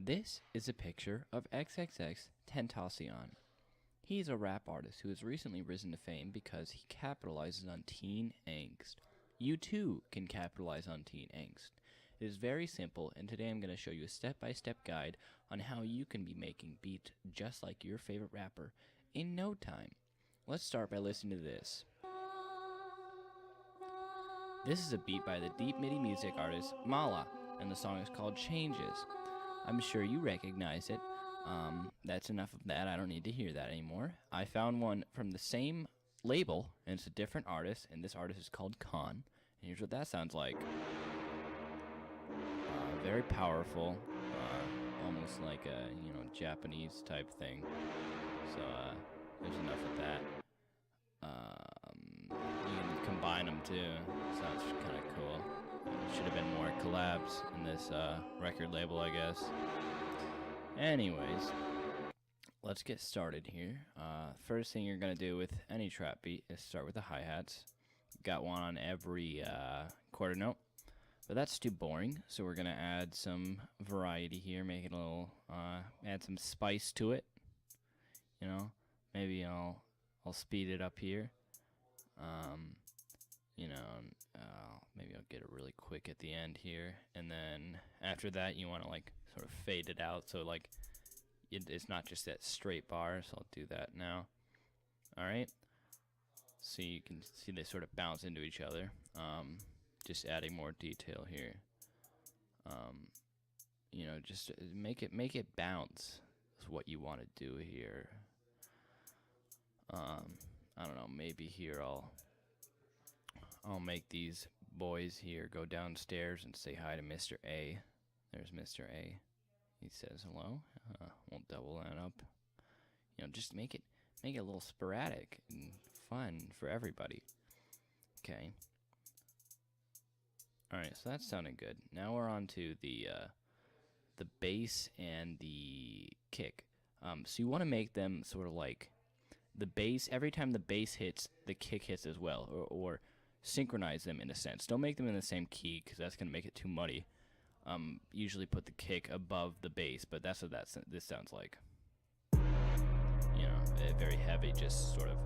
This is a picture of XXXTentacion. He's a rap artist who has recently risen to fame because he capitalizes on teen angst. You too can capitalize on teen angst. It is very simple, and today I'm going to show you a step-by-step guide on how you can be making beats just like your favorite rapper in no time. Let's start by listening to this. This is a beat by the deep MIDI music artist Mala, and the song is called Changes. I'm sure you recognize it. That's enough of that. I don't need to hear that anymore. I found one from the same label, and it's a different artist, and this artist is called Khan. And here's what that sounds like. Very powerful, almost like a Japanese type thing. So there's enough of that. You can combine them too. Sounds kind of cool. Should have been more collabs in this record label, I guess. Anyways, let's get started here. First thing you're gonna do with any trap beat is start with the hi-hats. Got one on every quarter note, but that's too boring. So we're gonna add some variety here, make it a little, add some spice to it. Maybe I'll speed it up here. Maybe I'll get it really quick at the end here, and then after that you want to like sort of fade it out so like it's not just that straight bar. So I'll do that now. Alright, so you can see they sort of bounce into each other. Just adding more detail here. Just make it bounce is what you want to do here. I don't know, maybe here I'll make these boys here go downstairs and say hi to Mr. A. There's Mr. A. He says hello. We'll double that up. Just make it a little sporadic and fun for everybody. Okay. Alright, so that's sounding good. Now we're on to the bass and the kick. So you want to make them sort of like the bass, every time the bass hits, the kick hits as well, or synchronize them in a sense. Don't make them in the same key because that's going to make it too muddy. Usually put the kick above the bass, but that's what this sounds like. Very heavy, just sort of.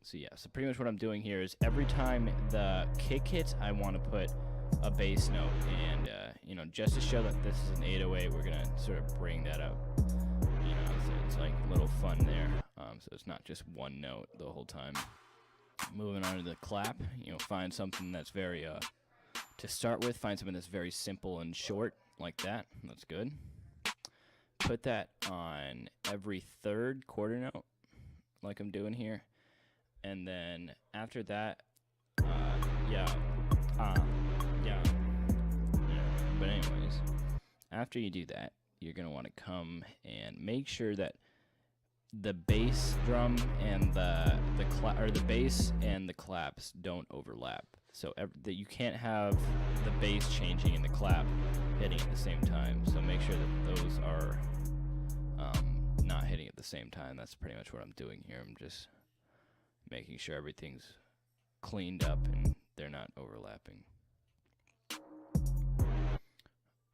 So pretty much what I'm doing here is every time the kick hits, I want to put a bass note, and just to show that this is an 808, we're gonna sort of bring that up. So it's like a little fun there. So it's not just one note the whole time. Moving on to the clap, find something that's very, to start with, find something that's very simple and short, like that. That's good. Put that on every third quarter note, like I'm doing here. And then after that, But anyways, after you do that, you're going to want to come and make sure that the bass drum and the bass and the claps don't overlap. So that you can't have the bass changing and the clap hitting at the same time. So make sure that those are not hitting at the same time. That's pretty much what I'm doing here. I'm just making sure everything's cleaned up and they're not overlapping.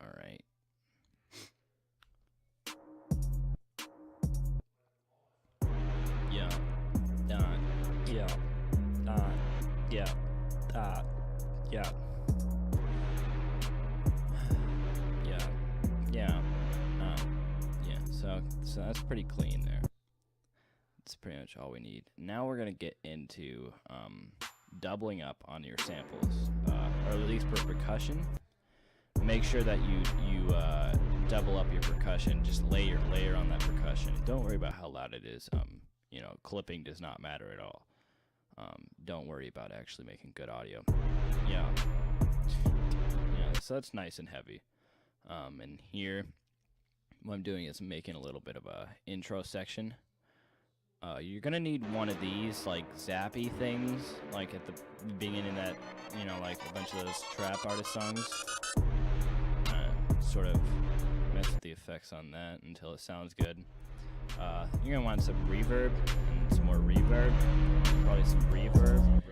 All right. So that's pretty clean there. That's pretty much all we need. Now we're gonna get into doubling up on your samples, or at least for percussion. Make sure that you double up your percussion. Just layer on that percussion. Don't worry about how loud it is. Clipping does not matter at all. Don't worry about actually making good audio. So that's nice and heavy. And here, what I'm doing is making a little bit of a intro section. You're gonna need one of these like zappy things, like at the beginning of that, like a bunch of those trap artist songs. Sort of mess with the effects on that until it sounds good. You're gonna want some reverb and some more reverb, probably some reverb.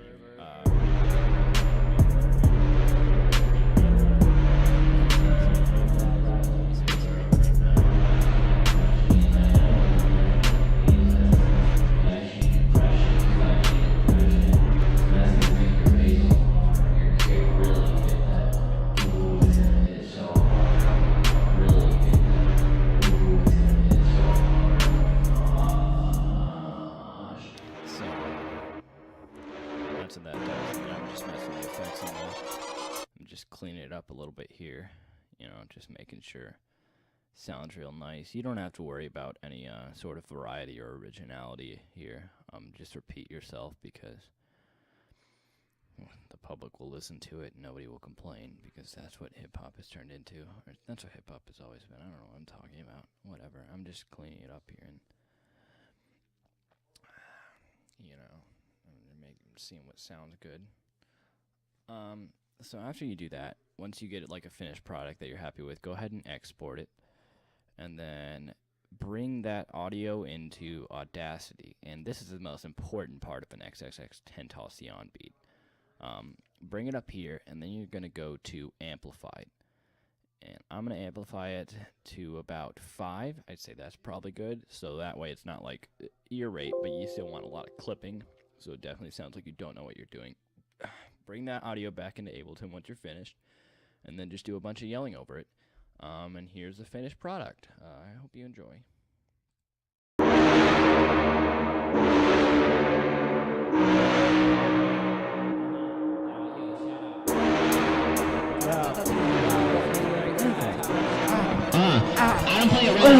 just making sure sounds real nice. You don't have to worry about any sort of variety or originality here. Just repeat yourself, because the public will listen to it and nobody will complain, because that's what hip-hop has turned into. Or that's what hip-hop has always been. I don't know what I'm talking about. Whatever. I'm just cleaning it up here and, seeing what sounds good. So after you do that, once you get like a finished product that you're happy with, go ahead and export it, and then bring that audio into Audacity. And this is the most important part of an XXXTortilla beat. Bring it up here, and then you're going to go to Amplified. And I'm going to amplify it to about 5. I'd say that's probably good. So that way it's not like ear rape, but you still want a lot of clipping. So it definitely sounds like you don't know what you're doing. Bring that audio back into Ableton once you're finished, and then just do a bunch of yelling over it. And here's the finished product. I hope you enjoy. I don't play it right.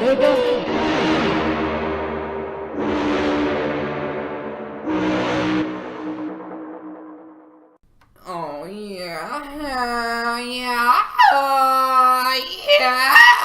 Yeah.